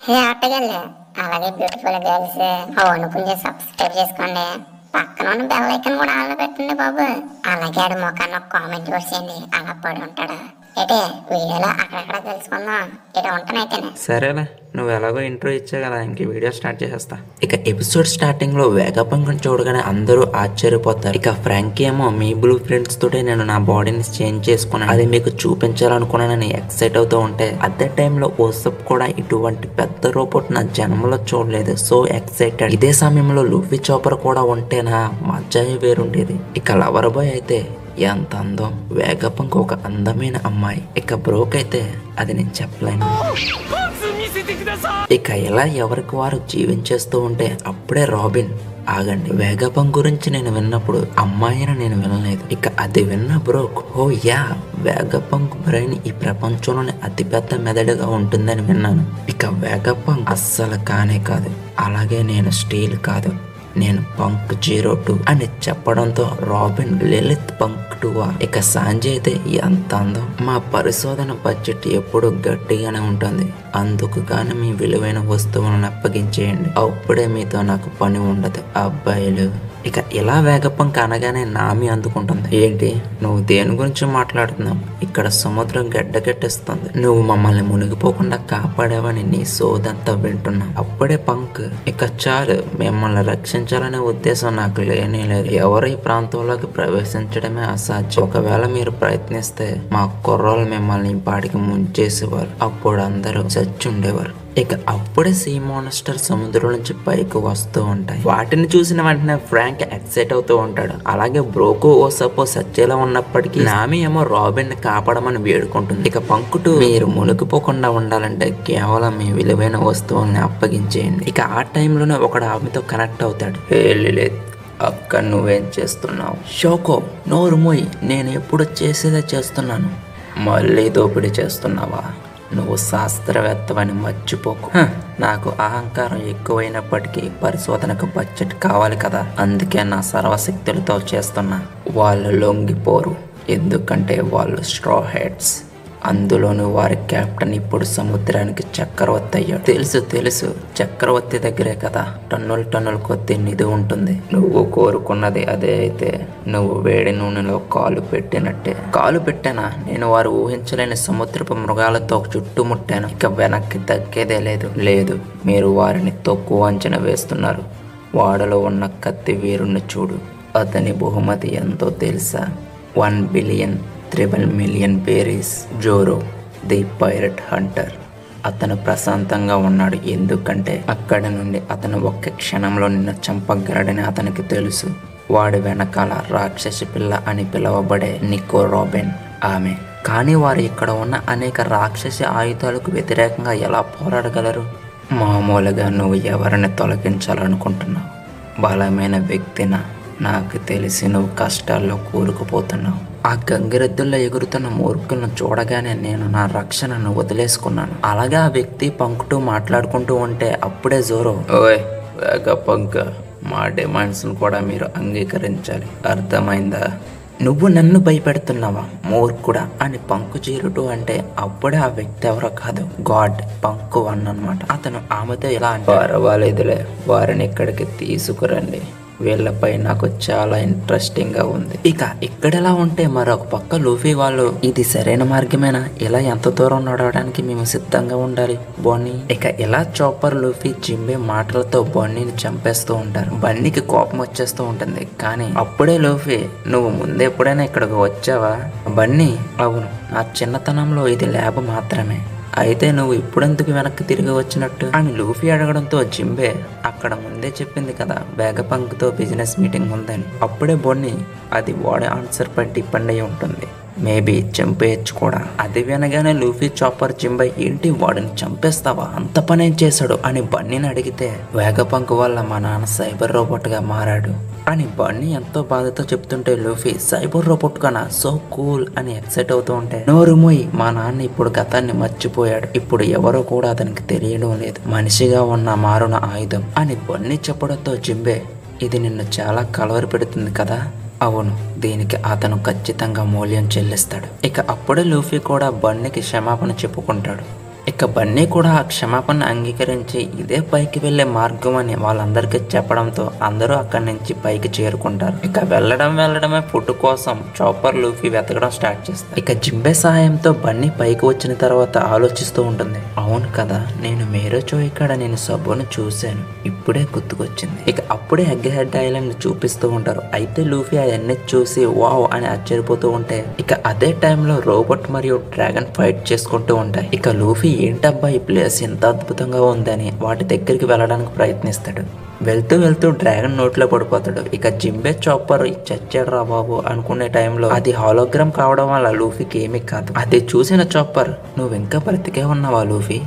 హే ఆటగాళ్ళు, అలాగే beautiful girls అవును కొంచెం సబ్స్క్రైబ్ చేసుకోండి. పక్కన ఉన్న బెల్ ఐకన్ కూడా ఆన్ పెట్టండి బాబు. అలాగే ఆడి ముఖాన్ని ఒక కామెంట్ కూడా చేయండి. అలా పడి ఉంటాడు ఏటే వీడియోలో అక్కడక్కడ తెలుసుకుందాం. ఇటు ఉంటానైతేనే. సరేలే, నువ్వు ఎలాగో ఇంట్రో ఇచ్చా కదా, ఇంక వీడియో స్టార్ట్ చేసేస్తా. ఇక ఎపిసోడ్ స్టార్టింగ్ లో వేగపంకం చూడగానే అందరూ ఆశ్చర్యపోతారు. ఇక ఫ్రాంకీ ఏమో మీ బ్లూ ప్రింట్స్ తోటే నేను నా బాడీని చేంజ్ చేసుకున్నాను, అది మీకు చూపించాలనుకున్నానని ఎక్సైట్ అవుతూ ఉంటే, అదే టైంలో ఓసప్ కూడా ఇటువంటి పెద్ద రోబోట్ నా జన్మలో చూడలేదు, సో ఎక్సైటెడ్. ఇదే సమయంలో లూఫీ చాపర్ కూడా ఉంటేనా మజాయే వేరుండేది. ఇక లవర్ బాయ్ అయితే ఎంత అందం, వేగపంక్ ఒక అందమైన అమ్మాయి. ఇక బ్రోక్ అయితే అది నేను చెప్పలేను. ఇక ఇలా ఎవరికి వారు జీవించేస్తూ ఉంటే అప్పుడే రాబిన్, ఆగండి, వేగపంక్ గురించి నేను విన్నప్పుడు అమ్మాయిని నేను వినలేదు. ఇక అది విన్న బ్రోక్, ఓ యా, వేగపంక్ బ్రెయిన్ ఈ ప్రపంచంలోనే అతిపెద్ద మెదడుగా ఉంటుందని విన్నాను. ఇక వేగపంక్ అస్సలు కానే కాదు, అలాగే నేను స్టీల్ కాదు, నేను పంక్ 02 అని చెప్పడంతో రాబిన్ లలిత్ పంక్ 2. ఇక సాంజయ్ అయితే ఎంత అందం, మా పరిశోధన బడ్జెట్ ఎప్పుడు గట్టిగానే ఉంటుంది, అందుకు గాని మీ విలువైన వస్తువులను అప్పగించేయండి, అప్పుడే మీతో నాకు పని ఉండదు అబ్బాయిలు. ఇక ఇలా వేగపంక్ అనగానే నామి అందుకుంటుంది, ఏంటి నువ్వు దేని గురించి మాట్లాడుతున్నావు, ఇక్కడ సముద్రం గడ్డగట్టేస్తుంది, నువ్వు మమ్మల్ని మునిగిపోకుండా కాపాడావని నీ సోదంతా వింటున్నావు. అప్పుడే పంక్, ఇక చాలు, మిమ్మల్ని రక్షించాలనే ఉద్దేశం నాకు లేనే లేదు, ఎవరు ఈ ప్రాంతంలోకి ప్రవేశించడమే అసాధ్యం, ఒకవేళ మీరు ప్రయత్నిస్తే మా కుర్రోళ్ళు మిమ్మల్ని ఈ పాటికి ముంచేసేవారు, అప్పుడు అందరూ చచ్చి ఉండేవారు. ఇక అప్పుడే సీ మాన్స్టర్ సముద్రం నుంచి పైకి వస్తూ ఉంటాయి. వాటిని చూసిన వెంటనే ఫ్రాంక్ ఎక్సైట్ అవుతూ ఉంటాడు. అలాగే బ్రోకు ఓ సపో సచ్చేలా ఉన్నప్పటికీ నామి ఏమో రాబిన్ ని కాపాడమని వేడుకుంటుంది. ఇక పంకుటు, మీరు మునిగిపోకుండా ఉండాలంటే కేవలం మీ విలువైన వస్తువుల్ని అప్పగించేయండి. ఇక ఆ టైంలోనే ఒకడు ఆమెతో కనెక్ట్ అవుతాడు. అక్క నువ్వేం చేస్తున్నావు? షోకో, నోరు మూయి, నేను ఎప్పుడు చేసేదే చేస్తున్నాను. మళ్ళీ దోపిడీ చేస్తున్నావా? నువ్వు శాస్త్రవేత్తవని మర్చిపోకు. నాకు అహంకారం ఎక్కువైనప్పటికీ పరిశోధనకు బడ్జెట్ కావాలి కదా, అందుకే నా సర్వశక్తులతో చేస్తున్నా. వాళ్ళు లొంగిపోరు, ఎందుకంటే వాళ్ళు స్ట్రా హెడ్స్, అందులోనూ వారి కెప్టెన్ ఇప్పుడు సముద్రానికి చక్రవర్తి అయ్యాడు. తెలుసు, చక్రవర్తి దగ్గరే కదా టన్నుల కొద్ది నిధి ఉంటుంది. నువ్వు కోరుకున్నది అదే అయితే నువ్వు వేడి నూనెలో కాలు పెట్టినట్టే. కాలు పెట్టానా? నేను వారు ఊహించలేని సముద్రపు మృగాలతో చుట్టుముట్టాను, ఇక వెనక్కి తగ్గేదే లేదు. మీరు వారిని తక్కువ అంచనా వేస్తున్నారు. వాడలో ఉన్న కత్తి వీరుణ్ణి చూడు, అతని బహుమతి ఎంతో తెలుసా? 1,300,000,000 berries. Zoro the pirate hunter. అతను ప్రశాంతంగా ఉన్నాడు, ఎందుకంటే అక్కడి నుండి అతను ఒక్క క్షణంలో నిన్ను చంపగలడని అతనికి తెలుసు. వాడి వెనకాల రాక్షసి పిల్ల అని పిలువబడే నికో రాబిన్ ఆమె. కానీ వారు ఇక్కడ ఉన్న అనేక రాక్షసి ఆయుధాలకు వ్యతిరేకంగా ఎలా పోరాడగలరు? మామూలుగా నువ్వు ఎవరిని తొలగించాలనుకుంటున్నావు? బలమైన వ్యక్తినా? నాకు తెలిసి నువ్వు కష్టాల్లో కూరుకుపోతున్నావు. ఆ గంగిరెద్దుల్లో ఎగురుతున్న మూర్ఖులను చూడగానే నేను నా రక్షణను వదిలేసుకున్నాను. అలాగే ఆ వ్యక్తి పంకుతూ మాట్లాడుకుంటూ ఉంటే అప్పుడే జోరో, ఓయ్ వేగపంక్, మా డిమాండ్స్ను కూడా మీరు అంగీకరించాలి, అర్థమైందా? నువ్వు నన్ను భయపెడుతున్నావా మూర్ఖుడా అని పంకు 02 అంటే అప్పుడే ఆ వ్యక్తి ఎవరో కాదు, గాడ్ పంకు 1 అన్నమాట. అతను ఆమెతో ఇలా అంటే, పర్వాలేదులే, వారిని ఇక్కడికి తీసుకురండి, వీళ్ళపై నాకు చాలా ఇంట్రెస్టింగ్ గా ఉంది. ఇక ఇక్కడెలా ఉంటే మరొక పక్క లూఫీ వాళ్ళు, ఇది సరైన మార్గమేనా, ఇలా ఎంత దూరం నడవడానికి మేము సిద్ధంగా ఉండాలి బన్నీ. ఇక ఇలా చాపర్, లూఫీ, జింబే మాటలతో బన్నీని చంపేస్తూ ఉంటారు. బన్నీకి కోపం వచ్చేస్తూ ఉంటుంది. కానీ అప్పుడే లూఫీ, నువ్వు ముందే ఎప్పుడైనా ఇక్కడికి వచ్చావా? బన్నీ, అవును, నా చిన్నతనంలో ఇది ల్యాబ్ మాత్రమే, అయితే నువ్వు ఇప్పుడెందుకు వెనక్కి తిరిగి వచ్చినట్టు అని లూఫీ అడగడంతో జింబే, అక్కడ ముందే చెప్పింది కదా వేగపంక్తో బిజినెస్ మీటింగ్ ఉందని. అప్పుడే బొన్ని, అది వాడే ఆన్సర్ పై డిపెండ్ అయి ఉంటుంది, మేబీ చంపేయచ్చు కూడా. అది వినగానే లూఫీ, చాపర్, జింబై, ఏంటి వాడిని చంపేస్తావా, అంత పనేం చేశాడు అని బన్నీని అడిగితే, వేగపంక్ వల్ల మా నాన్న సైబర్ రోబోట్ గా మారాడు అని బన్నీ ఎంతో బాధతో చెప్తుంటే లూఫీ, సైబర్ రోబోట్ కన్నా, సో కూల్ అని ఎక్సైట్ అవుతూ ఉంటే, నోరుమోయ్, మా నాన్న ఇప్పుడు గతాన్ని మర్చిపోయాడు, ఇప్పుడు ఎవరో కూడా అతనికి తెలియడం లేదు, మనిషిగా ఉన్న మారున ఆయుధం అని బన్నీ చెప్పడంతో జింబే, ఇది నిన్ను చాలా కలవర పెడుతుంది కదా. అవును, దీనికి అతను ఖచ్చితంగా మూల్యం చెల్లిస్తాడు. ఇక అప్పుడే లూఫీ కూడా బన్నీకి క్షమాపణ చెప్పుకుంటాడు. ఇక ఇక బన్నీ కూడా ఆ క్షమాపణ అంగీకరించి ఇదే పైకి వెళ్లే మార్గం అని వాళ్ళందరికీ చెప్పడంతో అందరూ అక్కడి నుంచి పైకి చేరుకుంటారు. ఇక వెళ్ళడమే ఫుడ్ కోసం చాపర్ లూఫీ వెతకడం స్టార్ట్ చేస్తారు. ఇక జింబే సహాయంతో బన్నీ పైకి వచ్చిన తర్వాత ఆలోచిస్తూ ఉంటుంది. అవును కదా, నేను మేరోచో ఇక్కడ నేను సబ్బును చూశాను, ఇప్పుడే గుర్తుకొచ్చింది. ఇక అప్పుడే ఎగ్ హెడ్ ఐలాండ్ చూపిస్తూ ఉంటారు. అయితే లూఫీ అవన్నీ చూసి వావ్ అని ఆశ్చర్యపోతూ ఉంటే ఇక అదే టైంలో రోబోట్ మరియు డ్రాగన్ ఫైట్ చేసుకుంటూ ఉంటాయి. ఇక లూఫీ ఏంటబ్బా ఈ ప్లేస్ ఎంత అద్భుతంగా ఉందని వాటి దగ్గరికి వెళ్ళడానికి ప్రయత్నిస్తాడు. వెళ్తూ డ్రాగన్ నోట్లో పడిపోతాడు. ఇక జింబే చాపర్ చచ్చాడు రా బాబు అనుకునే టైంలో అది హాలోగ్రామ్ కావడం వల్ల లూఫీకి ఏమీ కాదు. అది చూసిన చాపర్ నువ్వు ఇంకా బ్రతికే ఉన్నావా లూఫీ?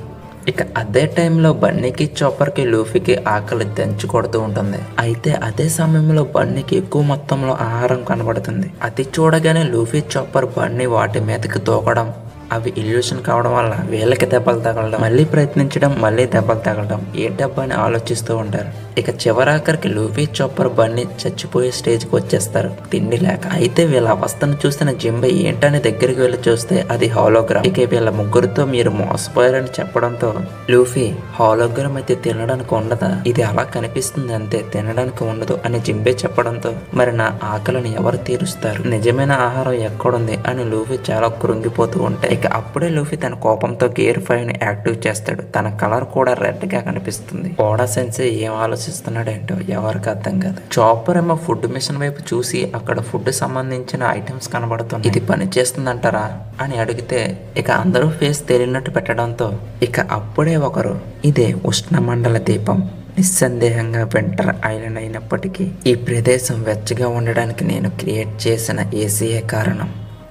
ఇక అదే టైంలో బన్నీకి చాపర్కి లూఫీకి ఆకలి దంచి కొడుతూ ఉంటుంది. అయితే అదే సమయంలో బన్నీకి ఎక్కువ మొత్తంలో ఆహారం కనబడుతుంది. అది చూడగానే లూఫీ చాపర్ బన్నీ వాటి మీదకి దూకడం, అవి ఇల్యూషన్ కావడం వల్ల వీళ్ళకి దెబ్బలు తగలడం, మళ్ళీ ప్రయత్నించడం, మళ్ళీ దెబ్బలు తగలడం, ఏ డబ్బా అని ఆలోచిస్తూ ఉంటారు. ఇక చివరాఖరికి లూఫీ చాపర్ బన్నీ చచ్చిపోయే స్టేజ్కి వచ్చేస్తారు తిండి లేక. అయితే వీళ్ళ అవస్థను చూసిన జింబే ఏంటని దగ్గరికి వెళ్ళి చూస్తే అది హాలోగ్రామ్. ఇక వీళ్ళ ముగ్గురితో మీరు మోసపోయారని చెప్పడంతో లూఫీ హాలోగ్రామ్ అయితే తినడానికి ఉండదా, ఇది అలా కనిపిస్తుంది అంతే, తినడానికి ఉండదు అని జింబే చెప్పడంతో మరి నా ఆకలిని ఎవరు తీరుస్తారు, నిజమైన ఆహారం ఎక్కడుంది అని లూఫీ చాలా కృంగిపోతూ ఉంటాయి. ఇక అప్పుడే లూఫీ తన కోపంతో గేర్ 5ని యాక్టివ్ చేస్తాడు. తన కలర్ కూడా రెడ్ గా కనిపిస్తుంది. ఓడా సెన్సే ఏం ఆలోచిస్తున్నాడేంటో ఎవరికి అర్థం కాదు. చాపర్ ఏమో ఫుడ్ మిషన్ వైపు చూసి అక్కడ ఫుడ్ సంబంధించిన ఐటమ్స్ కనబడుతుంది. ఇది పని చేస్తుందంటారా అని అడిగితే ఇక అందరూ ఫేస్ తెలియనట్టు పెట్టడంతో ఇక అప్పుడే ఒకరు ఇదే ఉష్ణమండల దీపం, నిస్సందేహంగా వింటర్ ఐలాండ్ అయినప్పటికీ ఈ ప్రదేశం వెచ్చగా ఉండడానికి నేను క్రియేట్ చేసిన ఏసీయే కారణం.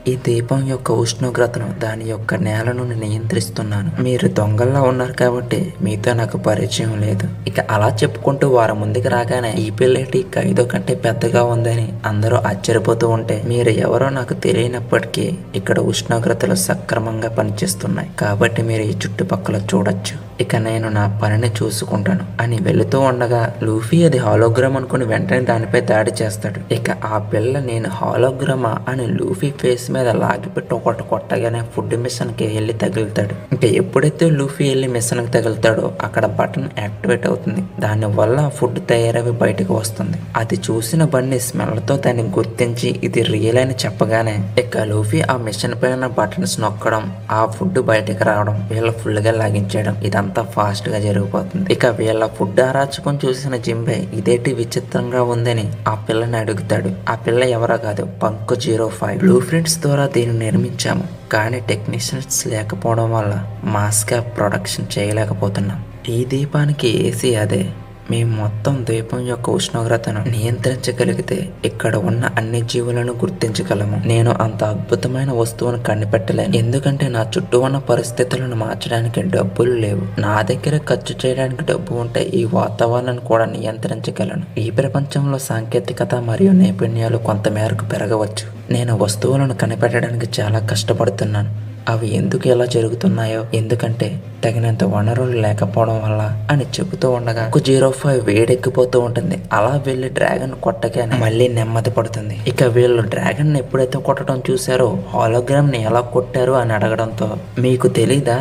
ఈ దీపం యొక్క ఉష్ణోగ్రతను దాని యొక్క నేలను నియంత్రిస్తున్నాను. మీరు దొంగల్లా ఉన్నారు కాబట్టి మీతో నాకు పరిచయం లేదు. ఇక అలా చెప్పుకుంటూ వారం ముందుకు రాగానే ఈ పిల్లేటి ఖైదో కంటే పెద్దగా ఉందని అందరూ ఆశ్చర్యపోతూ ఉంటే మీరు ఎవరో నాకు తెలియనప్పటికీ ఇక్కడ ఉష్ణోగ్రతలు సక్రమంగా పనిచేస్తున్నాయి కాబట్టి మీరు ఈ చుట్టుపక్కల చూడొచ్చు. ఇక నేను నా పనిని చూసుకుంటాను అని వెళుతూ ఉండగా లూఫీ అది హాలోగ్రామ్ అనుకుని వెంటనే దానిపై దాడి చేస్తాడు. ఇక ఆ పిల్ల నేను హాలోగ్రామా అని లూఫీ ఫేస్ మీద లాగిపెట్టి ఒకటి కొట్టగానే ఫుడ్ మిషన్ కి వెళ్ళి తగులుతాడు. ఇంకా ఎప్పుడైతే లూఫీ వెళ్ళి మిషన్ కి తగులుతాడో అక్కడ బటన్ యాక్టివేట్ అవుతుంది. దాని వల్ల ఫుడ్ తయారవి బయటకు వస్తుంది. అది చూసిన బన్నీ స్మెల్ తో దాన్ని గుర్తించి ఇది రియల్ అని చెప్పగానే ఇక లూఫీ ఆ మిషన్ పైన బటన్స్ నొక్కడం, ఆ ఫుడ్ బయటకు రావడం, వీళ్ళ ఫుల్ గా లాగించేయడం ఇదంతా ఫాస్ట్ గా జరిగిపోతుంది. ఇక వీళ్ళ ఫుడ్ అరాచకం చూసిన జింబే ఇదేంటి విచిత్రంగా ఉందని ఆ పిల్లని అడుగుతాడు. ఆ పిల్ల ఎవరో కాదు, పంక్ 05. బ్లూ ప్రింట్స్ ద్వారా దీన్ని నిర్మించాము కానీ టెక్నీషియన్స్ లేకపోవడం వల్ల మాస్ గా ప్రొడక్షన్ చేయలేకపోతున్నాం. ఈ దీపానికి ఏసీ అదే. మేము మొత్తం ద్వీపం యొక్క ఉష్ణోగ్రతను నియంత్రించగలిగితే ఇక్కడ ఉన్న అన్ని జీవులను గుర్తించగలము. నేను అంత అద్భుతమైన వస్తువును కనిపెట్టలేను ఎందుకంటే నా చుట్టూ ఉన్న పరిస్థితులను మార్చడానికి డబ్బులు లేవు. నా దగ్గర ఖర్చు చేయడానికి డబ్బు ఉంటే ఈ వాతావరణాన్ని కూడా నియంత్రించగలను. ఈ ప్రపంచంలో సాంకేతికత మరియు నైపుణ్యాలు కొంతమేరకు పెరగవచ్చు. నేను వస్తువులను కనిపెట్టడానికి చాలా కష్టపడుతున్నాను. అవి ఎందుకు ఎలా జరుగుతున్నాయో ఎందుకంటే తగినంత వనరులు లేకపోవడం వల్ల అని చెబుతూ ఉండగా 05 వేడెక్కిపోతూ ఉంటుంది. అలా వెళ్ళి డ్రాగన్ కొట్టగానే మళ్ళీ నెమ్మది పడుతుంది. ఇక వీళ్ళు డ్రాగన్ ని ఎప్పుడైతే కొట్టడం చూసారో హాలోగ్రామ్ ని ఎలా కొట్టారు అని అడగడంతో మీకు తెలీదా,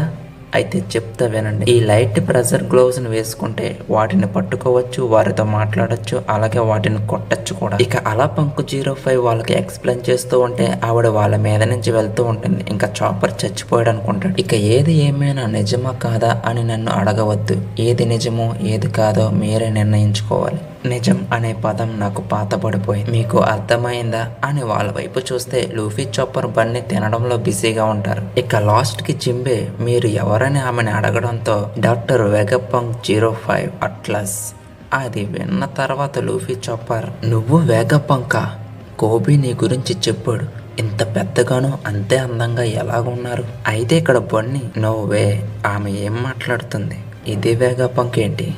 అయితే చెప్తా వినండి. ఈ లైట్ ప్రెజర్ గ్లోవ్స్ ని వేసుకుంటే వాటిని పట్టుకోవచ్చు, వారితో మాట్లాడొచ్చు, అలాగే వాటిని కొట్టచ్చు కూడా. ఇక అలా పంకు 05 వాళ్ళకి ఎక్స్ప్లెయిన్ చేస్తూ ఉంటే ఆవిడ వాళ్ళ మీద నుంచి వెళ్తూ ఉంటుంది. ఇంకా చాపర్ చచ్చిపోయాడు అనుకుంటాడు. ఇక ఏది ఏమైనా నిజమా కాదా అని నన్ను అడగవద్దు. ఏది నిజమో ఏది కాదో మీరే నిర్ణయించుకోవాలి. నిజం అనే పదం నాకు పాతబడిపోయింది, మీకు అర్థమైందా అని వాళ్ళ వైపు చూస్తే లూఫీ చాపర్ బన్నీ తినడంలో బిజీగా ఉంటారు. ఇక లాస్ట్ కి జింబే మీరు ఎవరని ఆమెను అడగడంతో డాక్టర్ వెగపంక్ 05 అట్లస్. అది విన్న తర్వాత లూఫీ చాపర్ నువ్వు వెగపంకా, కోబీ నీ గురించి చెప్పాడు, ఇంత పెద్దగాను అంతే అందంగా ఎలాగున్నారు. అయితే ఇక్కడ బన్నీ నో వే, ఆమె ఏం మాట్లాడుతుంది, ఇది వెగపంక్ ఏంటి?